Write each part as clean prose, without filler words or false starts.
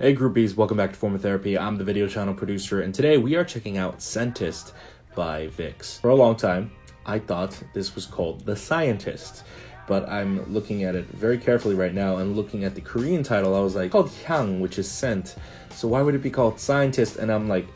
Hey groupies, welcome back to Forma Therapy. I'm the video channel producer, and today we are checking out Scentist by VIXX. For a long time, I thought this was called The Scientist, but I'm looking at it very carefully right now, and looking at the Korean title, I was like, called Hyang, which is scent, so why would it be called Scientist? And I'm like,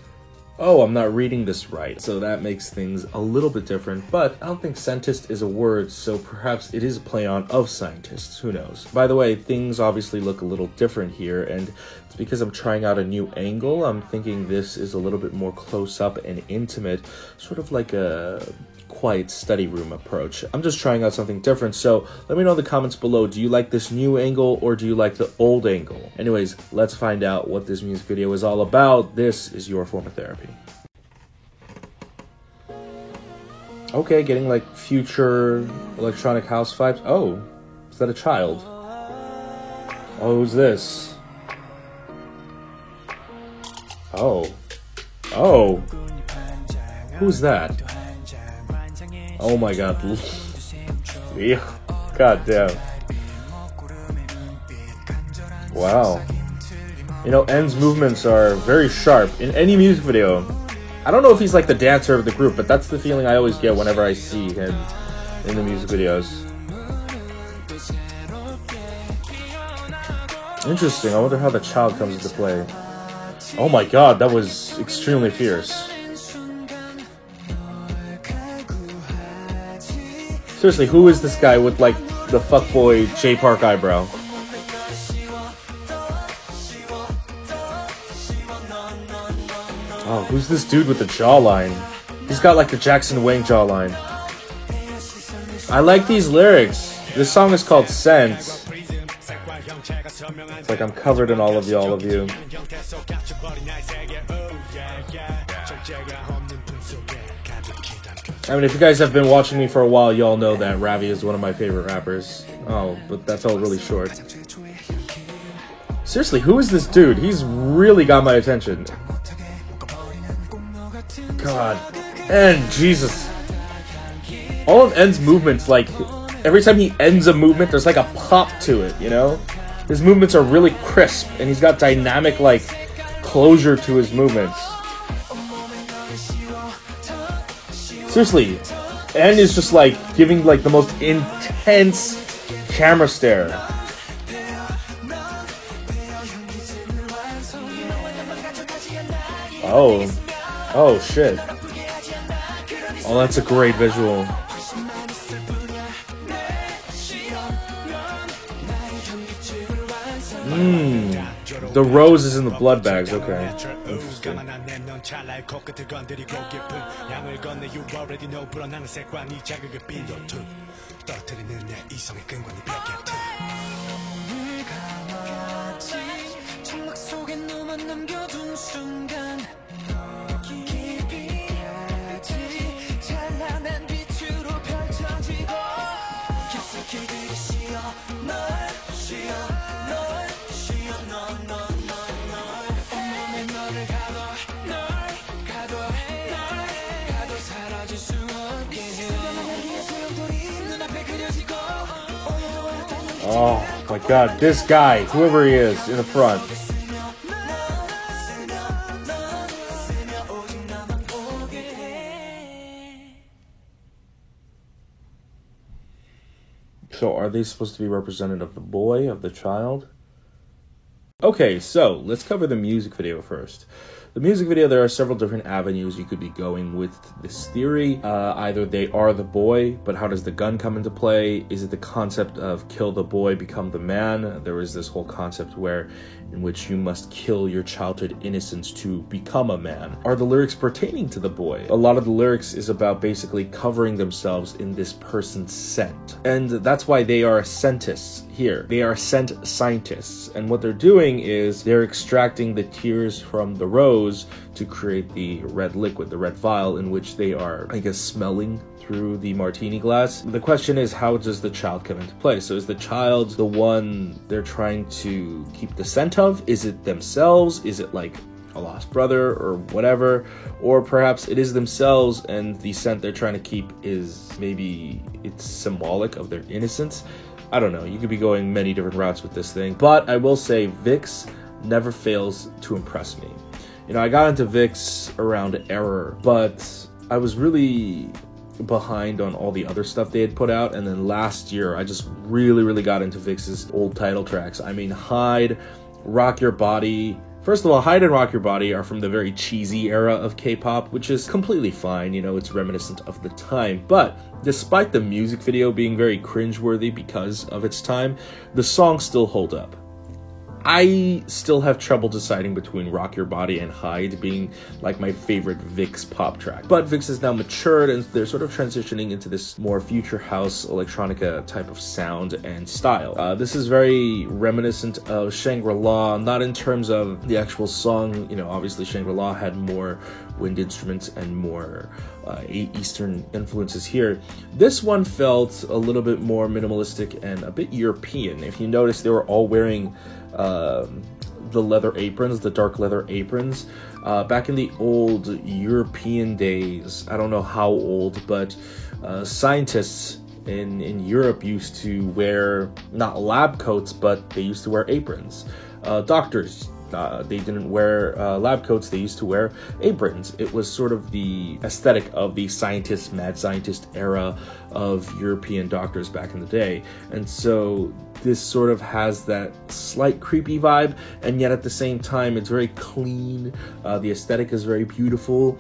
oh, I'm not reading this right. So that makes things a little bit different, but I don't think Scentist is a word, so perhaps it is a play on of scientists, who knows. By the way, things obviously look a little different here, and it's because I'm trying out a new angle. I'm thinking this is a little bit more close up and intimate, sort of like a quiet study room approach. I'm just trying out something different, so let me know in the comments below, do you like this new angle or do you like the old angle? Anyways, let's find out what this music video is all about. This is your Forma Therapy. Okay, getting like future electronic house vibes. Oh, is that a child? Oh, who's this? Oh. Who's that? Oh my god. God damn. Wow. You know, N's movements are very sharp in any music video. I don't know if he's like the dancer of the group, but that's the feeling I always get whenever I see him in the music videos. Interesting. I wonder how the child comes into play. Oh my god, that was extremely fierce. Seriously, who is this guy with like the fuckboy J Park eyebrow? Oh, who's this dude with the jawline? He's got like the Jackson Wang jawline. I like these lyrics. This song is called Scent. It's like I'm covered in all of you. I mean, if you guys have been watching me for a while, y'all know that Ravi is one of my favorite rappers. Oh, but that felt really short. Seriously, who is this dude? He's really got my attention. God. And Jesus. All of N's movements, like, every time he ends a movement, there's like a pop to it, you know? His movements are really crisp, and he's got dynamic, like, closure to his movements. Seriously, N is just like giving like the most intense camera stare. Oh shit. Oh, that's a great visual. The rose is in the blood bags, okay. Interesting. Oh my god, this guy, whoever he is, in the front. So are they supposed to be representative of the boy, of the child? Okay, so let's cover the music video first. The music video, there are several different avenues you could be going with this theory. Either they are the boy, but how does the gun come into play? Is it the concept of kill the boy, become the man? There is this whole concept in which you must kill your childhood innocence to become a man. Are the lyrics pertaining to the boy? A lot of the lyrics is about basically covering themselves in this person's scent. And that's why they are scentists here. They are scent scientists. And what they're doing is they're extracting the tears from the rose to create the red liquid, the red vial, in which they are, I guess, smelling through the martini glass. The question is, how does the child come into play? So is the child the one they're trying to keep the scent of? Is it themselves? Is it like a lost brother or whatever? Or perhaps it is themselves and the scent they're trying to keep is maybe it's symbolic of their innocence. I don't know. You could be going many different routes with this thing. But I will say VIXX never fails to impress me. You know, I got into VIXX around Error, but I was really behind on all the other stuff they had put out, and then last year I just really got into VIXX's old title tracks. I mean, Hide, Rock Your Body. First of all, Hide and Rock Your Body are from the very cheesy era of K-pop, which is completely fine, you know, it's reminiscent of the time. But despite the music video being very cringeworthy because of its time, the songs still hold up. I still have trouble deciding between Rock Your Body and Hide being like my favorite VIXX pop track. But VIXX has now matured and they're sort of transitioning into this more future house electronica type of sound and style. This is very reminiscent of Shangri-La, not in terms of the actual song. You know, obviously Shangri-La had more wind instruments and more Eastern influences here. This one felt a little bit more minimalistic and a bit European. If you notice, they were all wearing the leather aprons, the dark leather aprons. Back in the old European days, I don't know how old, but scientists in Europe used to wear not lab coats, but they used to wear aprons. Doctors, they didn't wear lab coats, they used to wear aprons. It was sort of the aesthetic of the scientist, mad scientist era of European doctors back in the day. And so this sort of has that slight creepy vibe, and yet at the same time it's very clean. The aesthetic is very beautiful.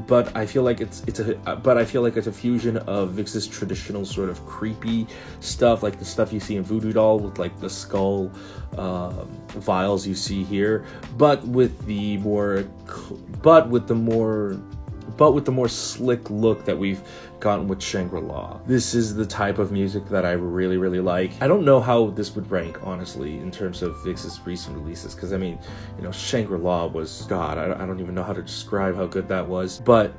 But I feel like it's a fusion of VIXX's traditional sort of creepy stuff, like the stuff you see in Voodoo Doll with like the skull vials you see here, but with the more slick look that we've gotten with Shangri-La. This is the type of music that I really like. I don't know how this would rank, honestly, in terms of VIXX's recent releases, because I mean, you know, Shangri-La was, God, I don't even know how to describe how good that was, but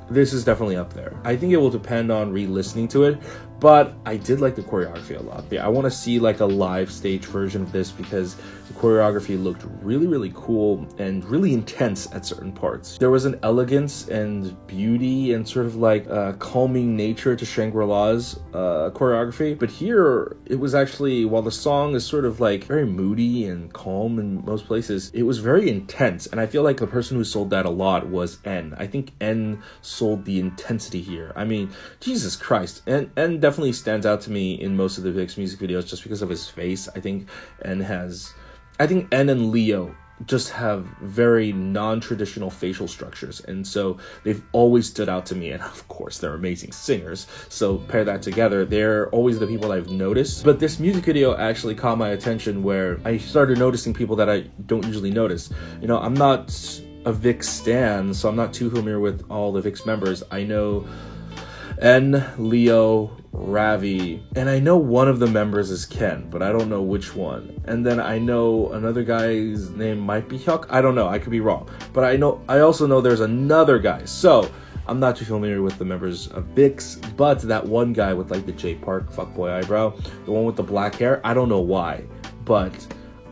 this is definitely up there. I think it will depend on re-listening to it, but I did like the choreography a lot. I want to see like a live stage version of this because the choreography looked really cool and really intense at certain parts. There was an elegance and beauty and sort of like calming nature to Shangri-La's choreography, but here it was actually, while the song is sort of like very moody and calm in most places, it was very intense, and I feel like the person who sold that a lot was N. I think N sold the intensity here. I mean, Jesus Christ, N definitely stands out to me in most of the VIXX music videos just because of his face. I think N and Leo just have very non-traditional facial structures, and so they've always stood out to me, and of course they're amazing singers, so pair that together, they're always the people I've noticed. But this music video actually caught my attention where I started noticing people that I don't usually notice. You know, I'm not a VIXX stan, so I'm not too familiar with all the VIXX members. I know N, Leo, Ravi, and I know one of the members is Ken, but I don't know which one. And then I know another guy's name might be Hyuk. I don't know, I could be wrong. But I also know there's another guy. So I'm not too familiar with the members of VIXX, but that one guy with like the J Park fuckboy eyebrow, the one with the black hair, I don't know why, but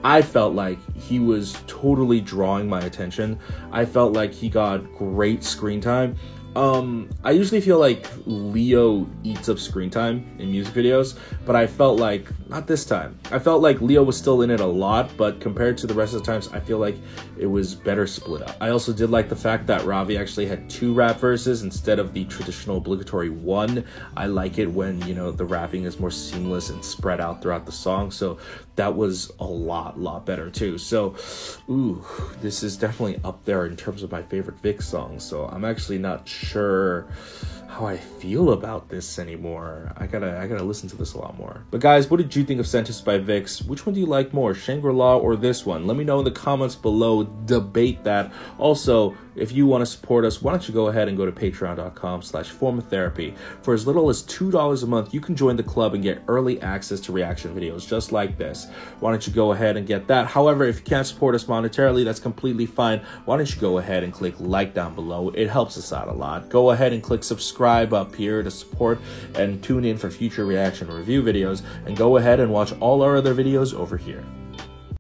I felt like he was totally drawing my attention. I felt like he got great screen time. I usually feel like Leo eats up screen time in music videos, but I felt like, not this time. I felt like Leo was still in it a lot, but compared to the rest of the times, I feel like it was better split up. I also did like the fact that Ravi actually had 2 rap verses instead of the traditional obligatory 1. I like it when, you know, the rapping is more seamless and spread out throughout the song, so that was a lot better too. So, ooh, this is definitely up there in terms of my favorite VIXX songs, so I'm actually not sure how I feel about this anymore. I gotta listen to this a lot more. But guys, what did you think of Sentenced by VIXX? Which one do you like more, Shangri-La or this one? Let me know in the comments below. Debate that. Also, if you want to support us, why don't you go ahead and go to patreon.com/formatherapy. For as little as $2 a month, you can join the club and get early access to reaction videos just like this. Why don't you go ahead and get that? However, if you can't support us monetarily, that's completely fine. Why don't you go ahead and click like down below? It helps us out a lot. Go ahead and click subscribe up here to support and tune in for future reaction review videos, and go ahead and watch all our other videos over here.